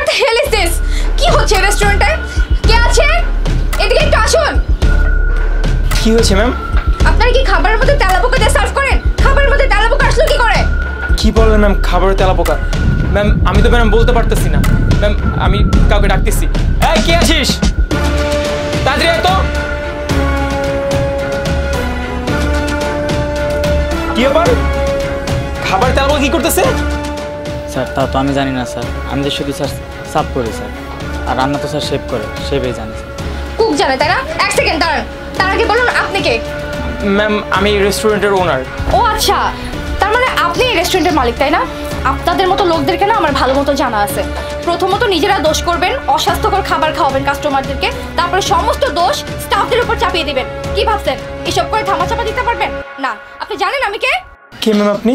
What the hell is this? কি হচ্ছে রেস্টুরেন্টে? কে আছে? এদিকে একটু আসুন। কি হয়েছে ম্যাম? আপনারা কি খাবারের মধ্যে তেলাপোকা দিয়ে সার্ভ করেন? খাবারের মধ্যে তেলাপোকা আসলো কি করে? কি বললেন ম্যাম? খাবারে তেলাপোকা? ম্যাম আমি তো ম্যাম বলতে পারতেছি না ম্যাম, আমি কাউকে ডাকতেছি। এই কে আছিস? তাড়াতাড়ি আয় তো। কি ব্যাপার? খাবার তেলাপোকা কি করতেছে? স্যার তা তো আমি জানি না স্যার, আমি তো শুধু স্যার সার্ভ করি স্যার, আর রান্না তো স্যার শেফ করে, শেফই জানে স্যার। কুক জানে তাই না? এক সেকেন্ড দাঁড়ান, তার আগে বলুন আপনি কে? ম্যাম আমি রেস্টুরেন্টের ওনার। ও আচ্ছা, তার মানে আপনি এই রেস্টুরেন্টের মালিক তাই না? আপনাদের মতো লোকদেরকে না আমার ভালো মতো জানা আছে। প্রথমত নিজেরা দোষ করবেন, অস্বাস্থ্যকর খাবার খাওয়াবেন কাস্টমারদেরকে, তারপরে সমস্ত দোষ স্টাফদের উপর চাপিয়ে দিবেন। কি ভাবছেন এসব করে ধামাচাপা দিতে পারবেন? না, আপনি জানেন আমি কে? কে ম্যাম আপনি?